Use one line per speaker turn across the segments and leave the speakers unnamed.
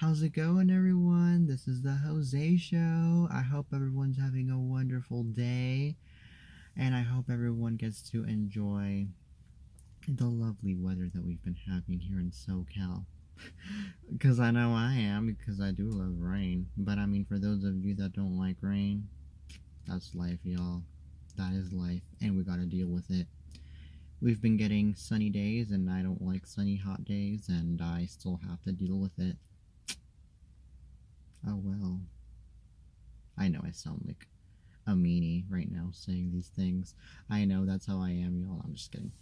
How's it going, everyone? This is the Jose Show. I hope everyone's having a wonderful day, and I hope everyone gets to enjoy the lovely weather that we've been having here in SoCal. Because I know I am, because I do love rain. But I mean, for those of you that don't like rain, that's life, y'all. That is life, and we gotta deal with it. We've been getting sunny days, and I don't like sunny, hot days, and I still have to deal with it. Oh well. I know I sound like a meanie right now saying these things. I know that's how I am, y'all. I'm just kidding.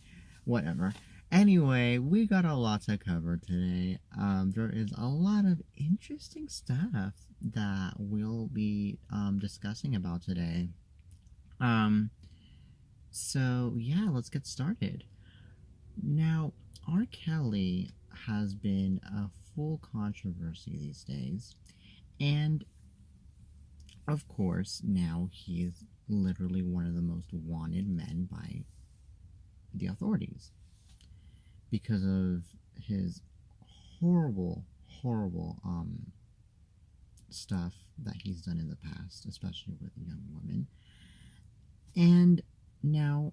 Whatever. Anyway, we got a lot to cover today. There is a lot of interesting stuff that we'll be discussing about today. Um, so yeah, let's get started. Now, R. Kelly has been a full controversy these days, and of course, now he's literally one of the most wanted men by the authorities because of his horrible, horrible stuff that he's done in the past, especially with young women. And now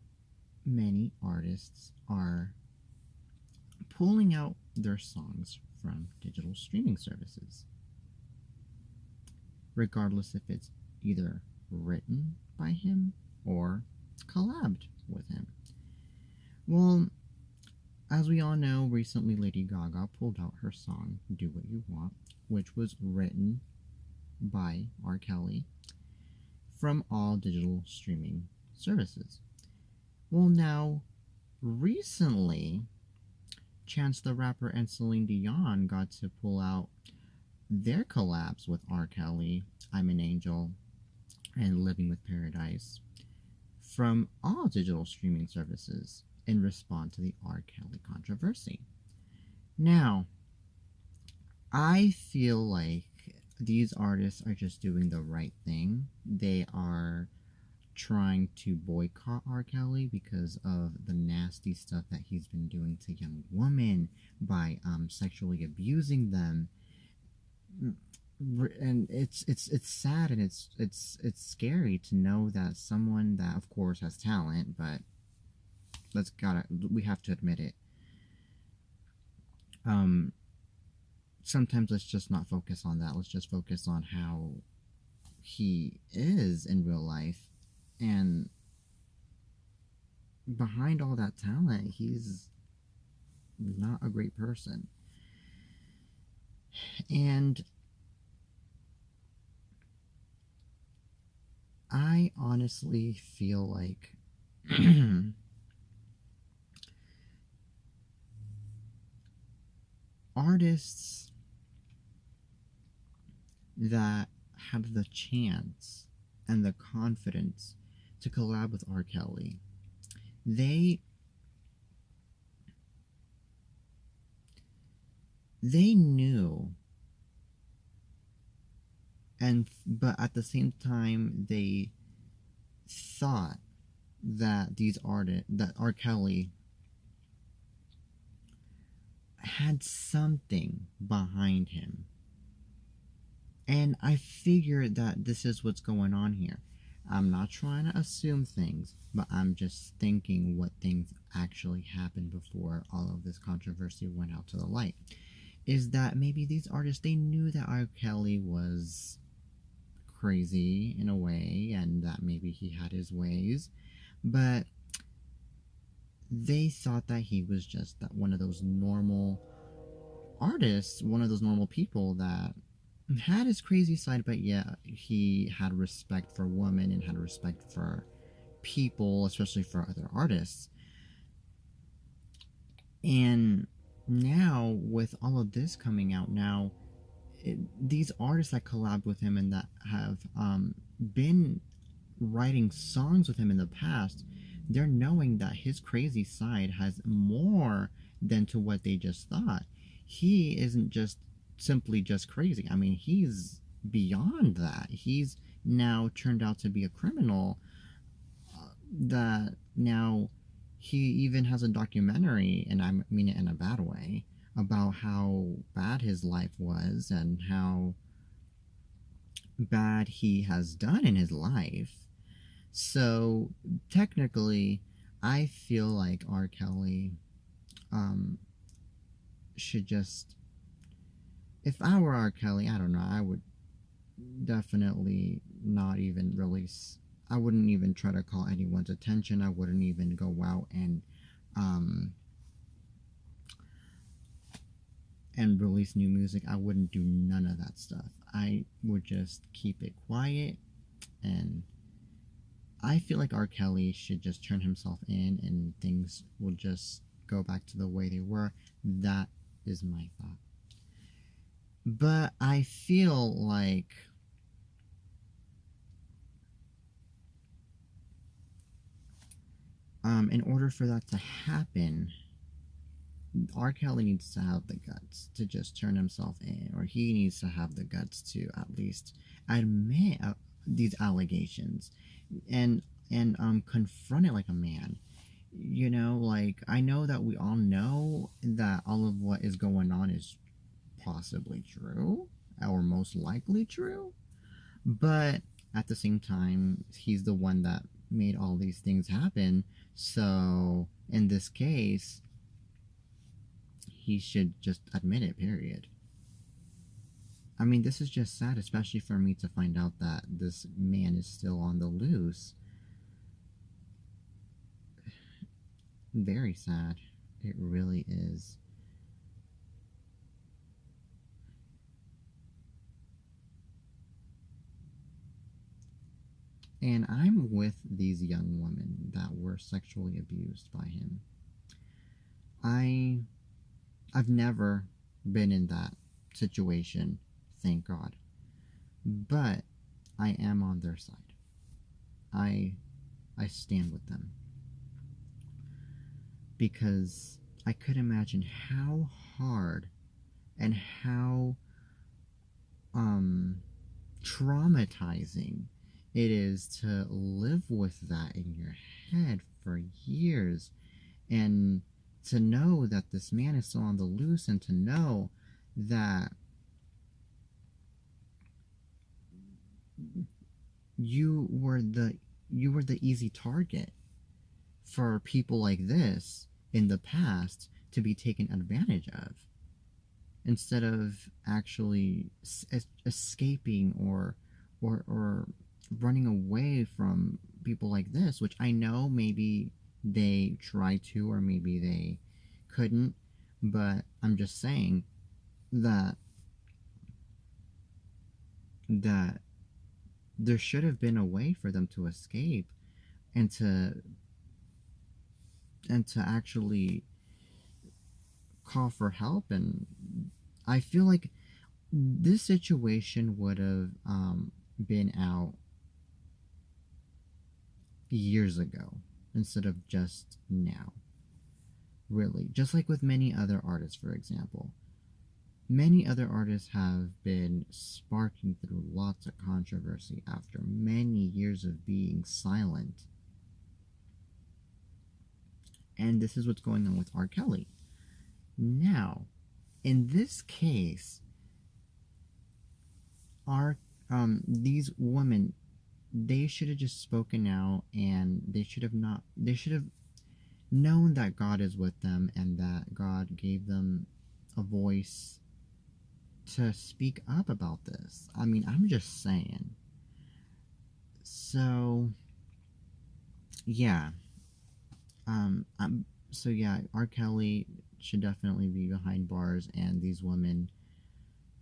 many artists are pulling out their songs from digital streaming services, regardless if it's either written by him or collabed with him. Well, as we all know, recently Lady Gaga pulled out her song Do What You Want, which was written by R. Kelly from all digital streaming services. Well, now, recently, Chance the Rapper and Celine Dion got to pull out their collabs with R. Kelly, I'm an Angel, and Living with Paradise from all digital streaming services in response to the R. Kelly controversy. Now, I feel like these artists are just doing the right thing. They are trying to boycott R. Kelly because of the nasty stuff that he's been doing to young women by sexually abusing them. And it's sad, and it's scary to know that someone that of course has talent, but we have to admit it, sometimes let's just not focus on that. Let's just focus on how he is in real life, and behind all that talent, he's not a great person. And I honestly feel like artists that have the chance and the confidence to collab with R. Kelly, they knew, but at the same time they thought that that R. Kelly had something behind him. And I figured that this is what's going on here. I'm not trying to assume things, but I'm just thinking what things actually happened before all of this controversy went out to the light. Is that maybe these artists, they knew that R. Kelly was crazy in a way, and that maybe he had his ways, but they thought that he was just that one of those normal artists, one of those normal people that had his crazy side, but yeah, he had respect for women and had respect for people, especially for other artists. And now, with all of this coming out, now these artists that collab with him and that have been writing songs with him in the past, they're knowing that his crazy side has more than to what they just thought. He isn't just simply just crazy. I mean, he's beyond that. He's now turned out to be a criminal, that now he even has a documentary, and I mean it in a bad way, about how bad his life was and how bad he has done in his life. So technically, I feel like R. Kelly um, should just. If I were R. Kelly, I don't know, I would definitely not even release. I wouldn't even try to call anyone's attention. I wouldn't even go out um, and release new music. I wouldn't do none of that stuff. I would just keep it quiet, and I feel like R. Kelly should just turn himself in and things will just go back to the way they were. That is my thought. But I feel like in order for that to happen, R. Kelly needs to have the guts to just turn himself in, or he needs to have the guts to at least admit these allegations and confront it like a man. You know, like, I know that we all know that all of what is going on is possibly true, or most likely true, but at the same time, he's the one that made all these things happen. So in this case, he should just admit it, period. I mean, this is just sad, especially for me to find out that this man is still on the loose. Very sad. It really is. And I'm with these young women that were sexually abused by him. I I've never been in that situation, thank God. But I am on their side. I I stand with them because I could imagine how hard and how um traumatizing it is to live with that in your head for years, and to know that this man is still on the loose, and to know that you were the you were the easy target for people like this in the past to be taken advantage of, instead of actually escaping or running away from people like this, which I know maybe they tried to, or maybe they couldn't, but I'm just saying that that there should have been a way for them to escape, and to actually call for help. And I feel like this situation would have been out years ago instead of just now. Really, just like with many other artists, for example. Many other artists have been sparking through lots of controversy after many years of being silent. And this is what's going on with R. Kelly. Now, in this case, these women, they should have just spoken out, and they should have known that God is with them and that God gave them a voice to speak up about this. I mean, I'm just saying. So yeah, R. Kelly should definitely be behind bars, and these women,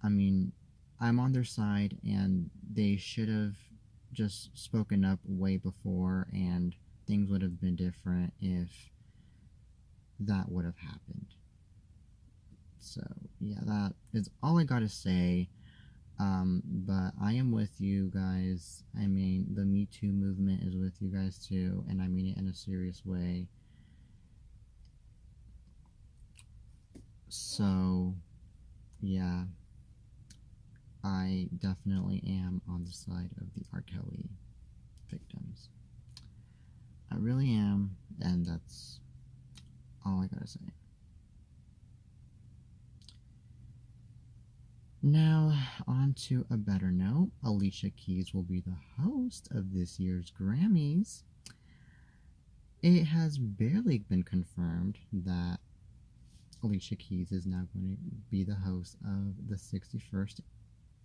I mean, I'm on their side, and they should have just spoken up way before, and things would have been different if that would have happened. So yeah, that is all I gotta say. But I am with you guys. I mean, the Me Too movement is with you guys too, and I mean it in a serious way. So yeah, I definitely am on the side of the R. Kelly victims. I really am, and that's all I gotta say. Now, on to a better note. Alicia Keys will be the host of this year's Grammys. It has barely been confirmed that Alicia Keys is now going to be the host of the 61st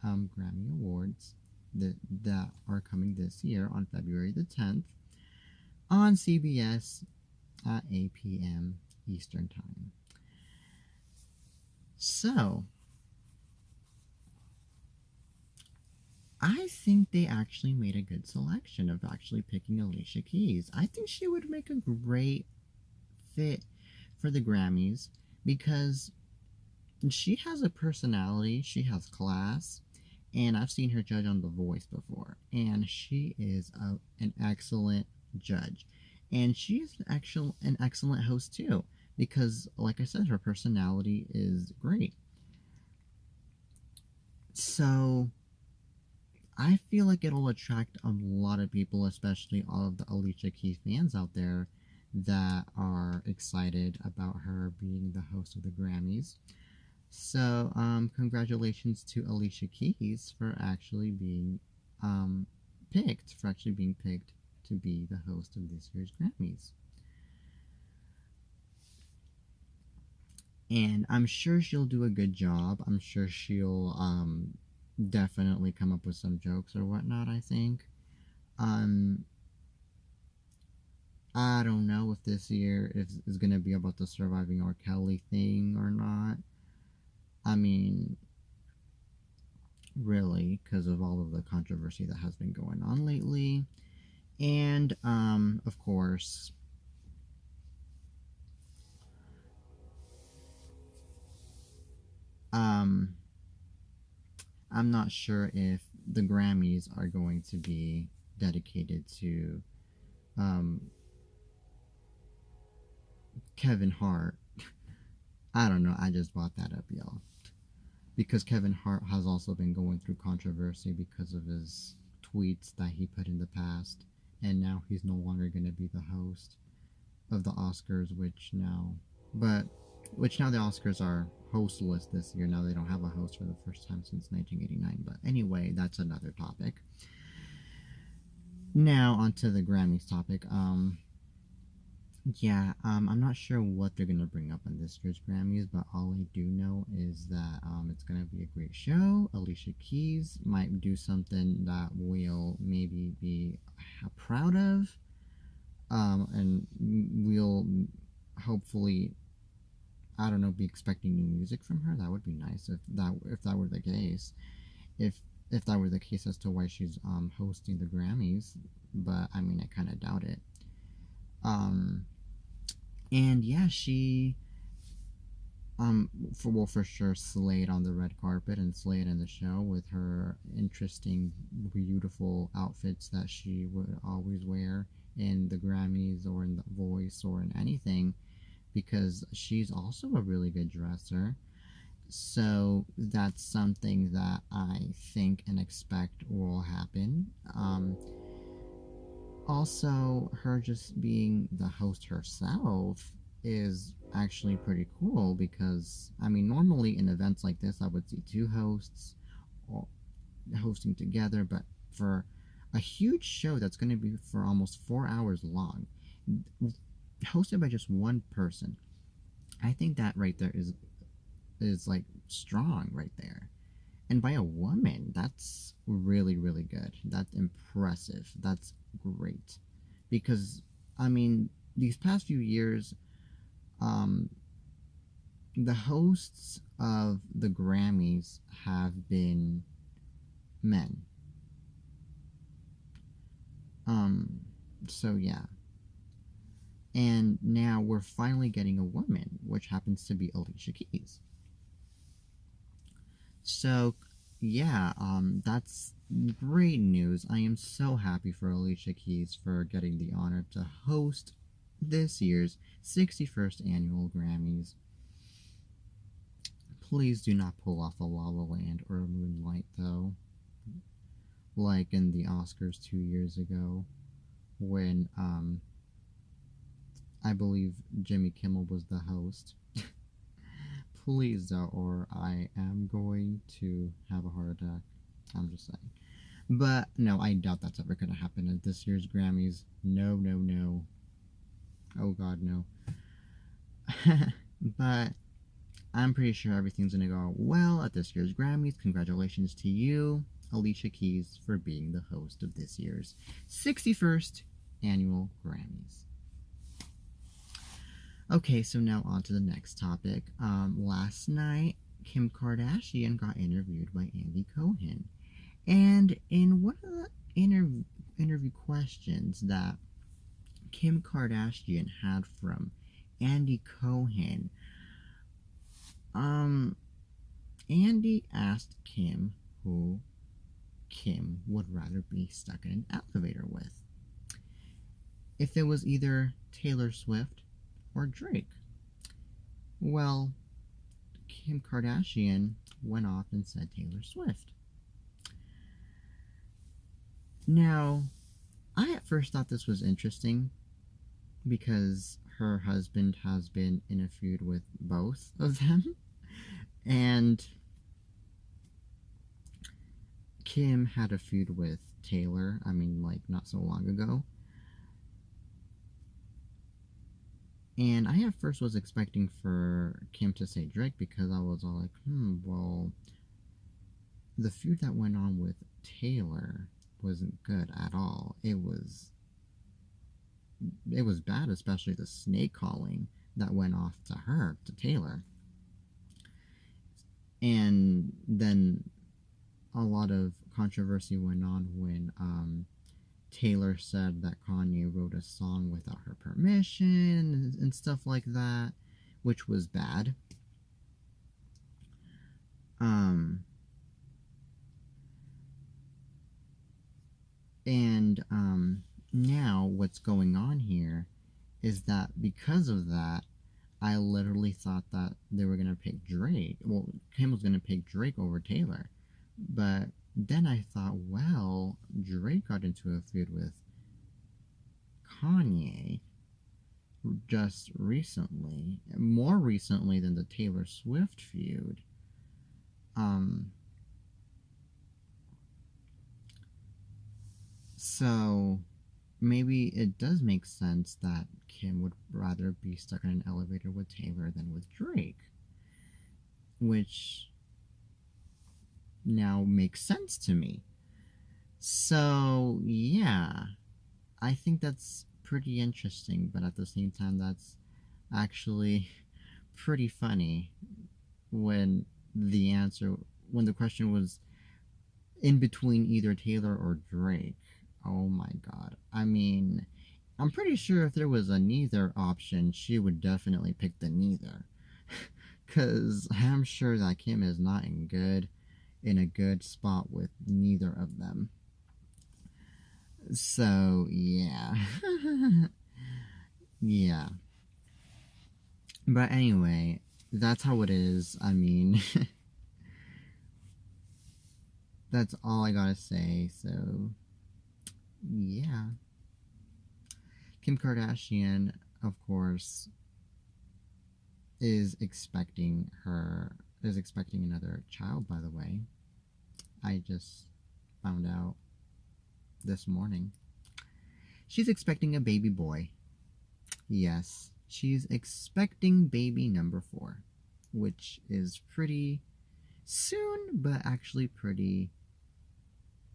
Grammy Awards that are coming this year on February the 10th on CBS at 8 p.m. Eastern Time. So, I think they actually made a good selection of actually picking Alicia Keys. I think she would make a great fit for the Grammys because she has a personality, she has class, and I've seen her judge on The Voice before, and she is an excellent judge. And she is an excellent host too, because, like I said, her personality is great. So, I feel like it'll attract a lot of people, especially all of the Alicia Keys fans out there that are excited about her being the host of the Grammys. So, congratulations to Alicia Keys for actually being picked to be the host of this year's Grammys. And I'm sure she'll do a good job. I'm sure she'll definitely come up with some jokes or whatnot, I think. Um, I don't know if this year is going to be about the surviving R. Kelly thing or not. I mean, really, because of all of the controversy that has been going on lately. And, of course, um, I'm not sure if the Grammys are going to be dedicated to um, Kevin Hart. I don't know. I just brought that up, y'all. Because Kevin Hart has also been going through controversy because of his tweets that he put in the past. And now he's no longer going to be the host of the Oscars, which now the Oscars are hostless this year. Now they don't have a host for the first time since 1989. But anyway, that's another topic. Now onto the Grammys topic. I'm not sure what they're gonna bring up on this year's Grammys, but all I do know is that it's gonna be a great show. Alicia Keys might do something that we'll maybe be proud of, and we'll hopefully, I don't know, be expecting new music from her. That would be nice if that were the case. If if that were the case as to why she's hosting the Grammys, but I mean I kind of doubt it. Um, and yeah, she for sure slayed on the red carpet and slayed in the show with her interesting, beautiful outfits that she would always wear in the Grammys or in The Voice or in anything, because she's also a really good dresser. So that's something that I think and expect will happen. Also, her just being the host herself is actually pretty cool because, I mean, normally in events like this, I would see two hosts hosting together, but for a huge show that's going to be for almost 4 hours long, hosted by just one person, I think that right there is like strong right there. And by a woman, that's really, really good. That's impressive. That's great. Because, I mean, these past few years, um, the hosts of the Grammys have been men. Um, so yeah. And now we're finally getting a woman, which happens to be Alicia Keys. So, yeah, that's great news. I am so happy for Alicia Keys for getting the honor to host this year's 61st annual Grammys. Please do not pull off a La La Land or a Moonlight, though, like in the Oscars 2 years ago, when I believe Jimmy Kimmel was the host. Please don't, or I am going to have a heart attack. I'm just saying. But no, I doubt that's ever going to happen at this year's Grammys. No, no, no. Oh God, no. But I'm pretty sure everything's going to go well at this year's Grammys. Congratulations to you, Alicia Keys, for being the host of this year's 61st annual Grammys. Okay, so now on to the next topic. Last night, Kim Kardashian got interviewed by Andy Cohen. And in one of the interview questions that Kim Kardashian had from Andy Cohen, Andy asked Kim who Kim would rather be stuck in an elevator with. If it was either Taylor Swift or Drake. Well, Kim Kardashian went off and said Taylor Swift. Now, I at first thought this was interesting because her husband has been in a feud with both of them. And Kim had a feud with Taylor, not so long ago. And I at first was expecting for Kim to say Drake because I was all like, well, the feud that went on with Taylor wasn't good at all. It was bad, especially the snake calling that went off to her, to Taylor. And then a lot of controversy went on when Taylor said that Kanye wrote a song without her permission and stuff like that, which was bad. Now what's going on here is that because of that, I literally thought that they were going to pick Drake. Well, Kim was going to pick Drake over Taylor. But then I thought, well, Drake got into a feud with Kanye just recently, more recently than the Taylor Swift feud. So maybe it does make sense that Kim would rather be stuck in an elevator with Taylor than with Drake, which now makes sense to me. So yeah, I think that's pretty interesting, but at the same time that's actually pretty funny when the question was in between either Taylor or Drake. Oh my God. I'm pretty sure if there was a neither option, she would definitely pick the neither. Because I'm sure that Kim is not in a good spot with neither of them. So, yeah. Yeah. But anyway, that's how it is. That's all I gotta say. So, yeah. Kim Kardashian, of course, is expecting another child, by the way. I just found out this morning. She's expecting a baby boy. Yes, she's expecting baby number 4, which is pretty soon, but actually pretty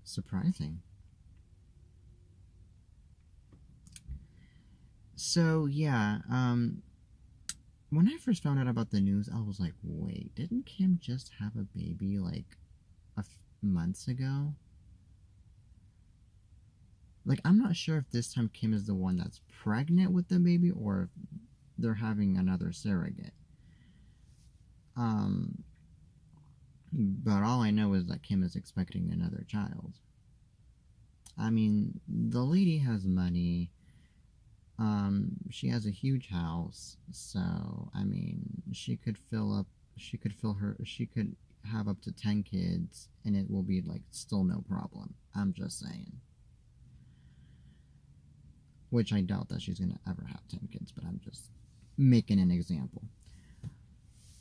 surprising. So, yeah, when I first found out about the news, I was like, wait, didn't Kim just have a baby like months ago? Like, I'm not sure if this time Kim is the one that's pregnant with the baby or if they're having another surrogate. But all I know is that Kim is expecting another child. The lady has money. She has a huge house, so she could have up to 10 kids and it will be like still no problem. I'm just saying. Which I doubt that she's gonna ever have 10 kids, but I'm just making an example.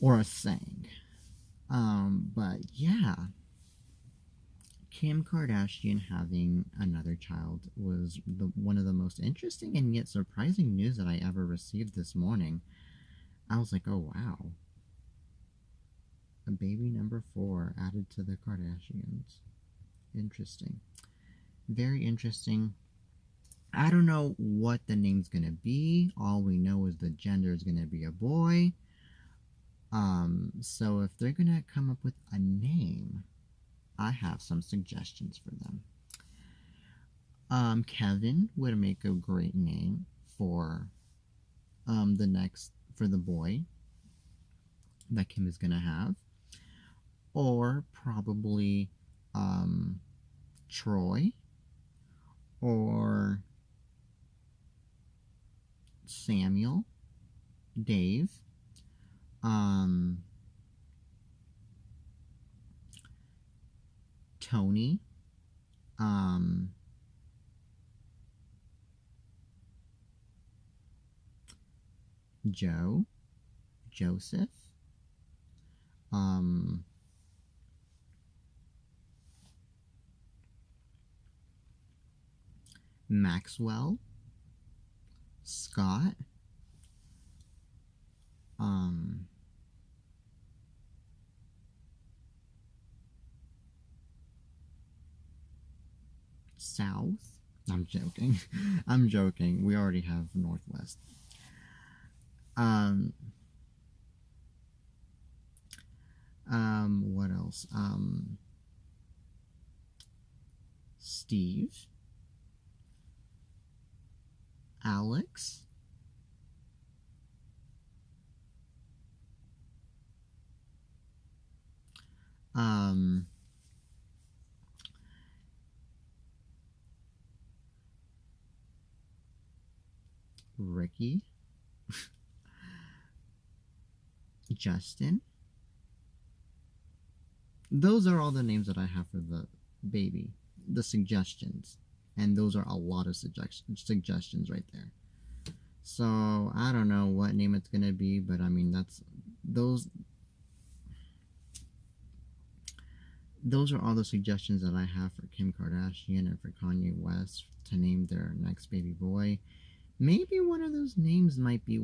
or a saying. But yeah, Kim Kardashian having another child was one of the most interesting and yet surprising news that I ever received this morning. I was like, oh wow, a baby number 4 added to the Kardashians. Interesting. Very interesting. I don't know what the name's gonna be. All we know is the gender is gonna be a boy. So if they're gonna come up with a name, I have some suggestions for them. Kevin would make a great name for the boy that Kim is gonna have, or probably Troy or Samuel, Dave, Tony, Joe, Joseph, Maxwell, Scott, South. I'm joking. I'm joking. We already have Northwest. What else? Steve, Alex, Ricky, Justin. Those are all the names that I have for the baby, the suggestions, and those are a lot of suggestions right there. So I don't know what name it's gonna be, but I mean those are all the suggestions that I have for Kim Kardashian and for Kanye West to name their next baby boy. Maybe one of those names might be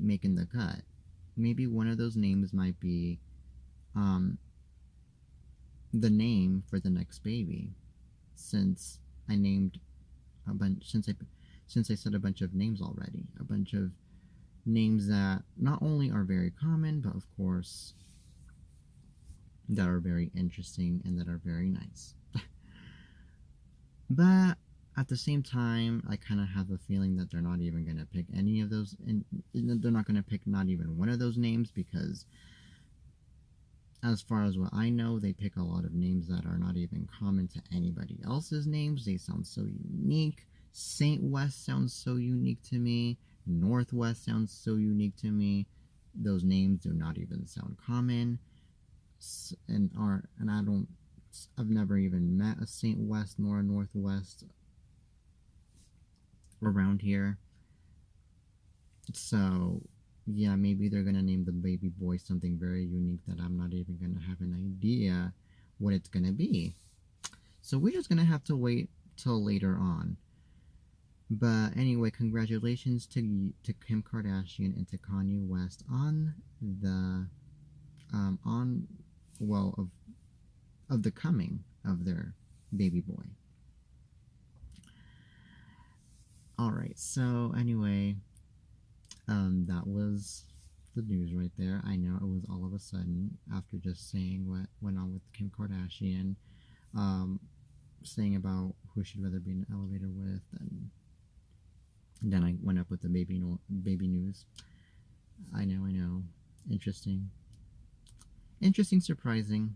making the cut. Maybe one of those names might be the name for the next baby, since I named a bunch since I said a bunch of names already, a bunch of names that not only are very common, but of course that are very interesting and that are very nice. But at the same time, I kind of have a feeling that they're not even going to pick any of those, and they're not going to pick not even one of those names, because as far as what I know, they pick a lot of names that are not even common to anybody else's names. They sound so unique. Saint West sounds so unique to me. Northwest sounds so unique to me. Those names do not even sound common, I've never even met a Saint West nor a Northwest around here. So yeah, maybe they're gonna name the baby boy something very unique that I'm not even gonna have an idea what it's gonna be. So we're just gonna have to wait till later on. But anyway, congratulations to Kim Kardashian and to Kanye West on the of the coming of their baby boy. All right. So anyway, that was the news right there. I know it was all of a sudden after just saying what went on with Kim Kardashian, saying about who she'd rather be in an elevator with, and then I went up with the baby news. I know. Interesting, surprising.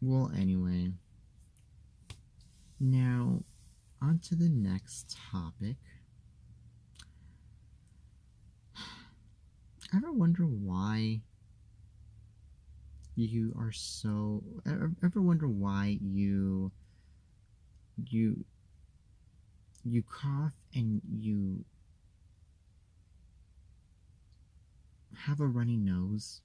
Well, anyway, now on to the next topic. Ever wonder why you are so? Ever wonder why you cough and you have a runny nose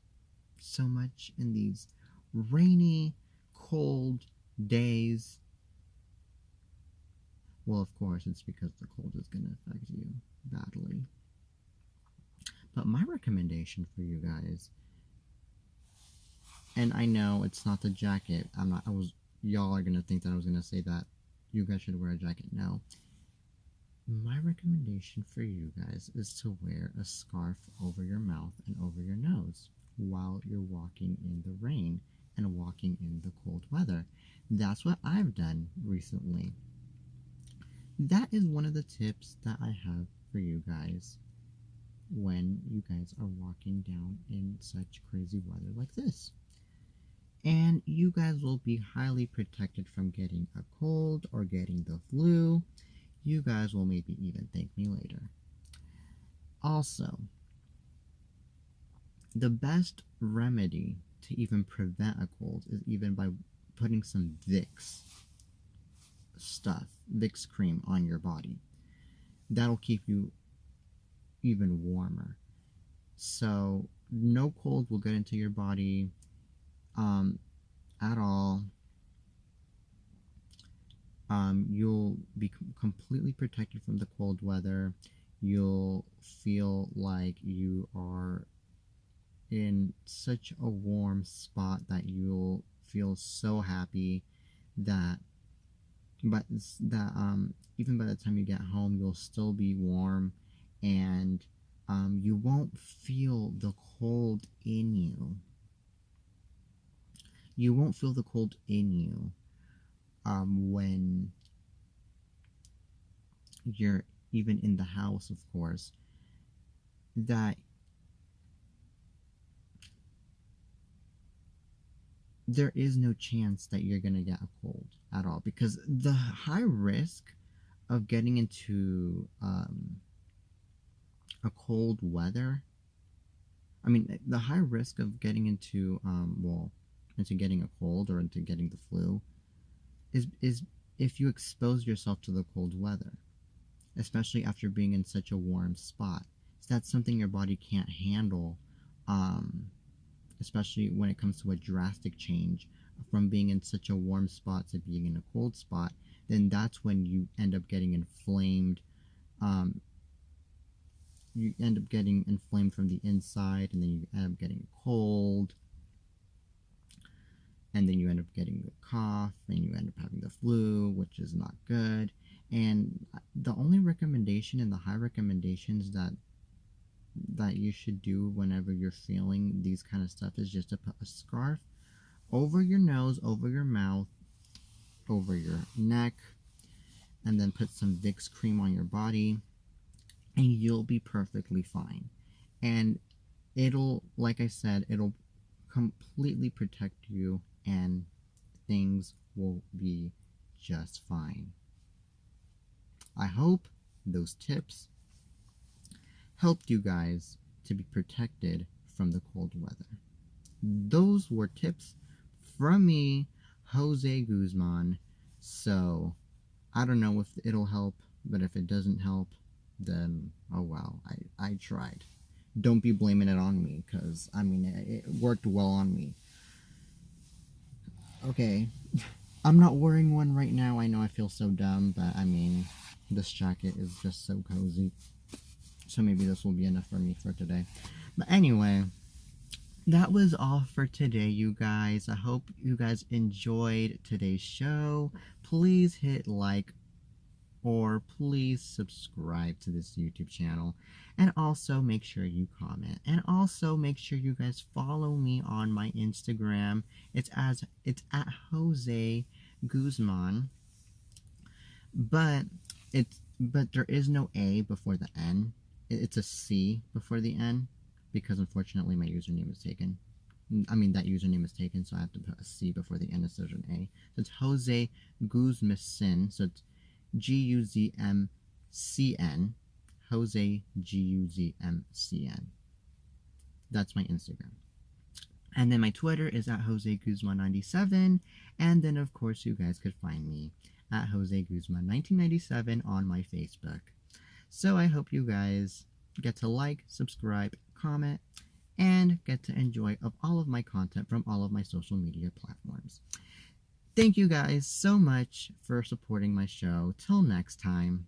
so much in these rainy, cold days? Well, of course, it's because the cold is going to affect you badly. But my recommendation for you guys, and I know it's not the jacket. Y'all are going to think that I was going to say that you guys should wear a jacket. No. My recommendation for you guys is to wear a scarf over your mouth and over your nose while you're walking in the rain and walking in the cold weather. That's what I've done recently. That is one of the tips that I have for you guys when you guys are walking down in such crazy weather like this. And you guys will be highly protected from getting a cold or getting the flu. You guys will maybe even thank me later. Also, the best remedy to even prevent a cold is even by putting some Vicks cream on your body. That'll keep you even warmer. So no cold will get into your body at all. You'll be completely protected from the cold weather. You'll feel like you are in such a warm spot that you'll feel so happy that even by the time you get home, you'll still be warm, and you won't feel the cold in you. You won't feel the cold in you when you're even in the house, of course. That there is no chance that you're going to get a cold at all, because the high risk of getting into a cold weather, the high risk of getting into getting a cold or into getting the flu is if you expose yourself to the cold weather, especially after being in such a warm spot. So that's something your body can't handle, especially when it comes to a drastic change from being in such a warm spot to being in a cold spot. Then that's when you end up getting inflamed. You end up getting inflamed from the inside, and then you end up getting cold, and then you end up getting the cough, and you end up having the flu, which is not good. And the only recommendation and the high recommendations that you should do whenever you're feeling these kind of stuff is just to put a scarf over your nose, over your mouth, over your neck, and then put some Vicks cream on your body, and you'll be perfectly fine. And it'll, like I said, it'll completely protect you, and things will be just fine. I hope those tips helped you guys to be protected from the cold weather. Those were tips from me, Jose Guzman. So I don't know if it'll help, but if it doesn't help, then oh well, I tried. Don't be blaming it on me, because it worked well on me. Okay, I'm not wearing one right now. I know I feel so dumb, but this jacket is just so cozy. So maybe this will be enough for me for today. But anyway, that was all for today, you guys. I hope you guys enjoyed today's show. Please hit like, or please subscribe to this YouTube channel. And also make sure you comment. And also make sure you guys follow me on my Instagram. It's at Jose Guzman. But there is no A before the N. It's a C before the N, because unfortunately my username is taken. That username is taken, so I have to put a C before the N instead of an A. So it's Jose Guzmcn. So it's Guzmcn. Jose Guzmcn. That's my Instagram. And then my Twitter is at Jose Guzman97. And then of course you guys could find me at Jose Guzman 1997 on my Facebook. So I hope you guys get to like, subscribe, comment, and get to enjoy of all of my content from all of my social media platforms. Thank you guys so much for supporting my show. Till next time.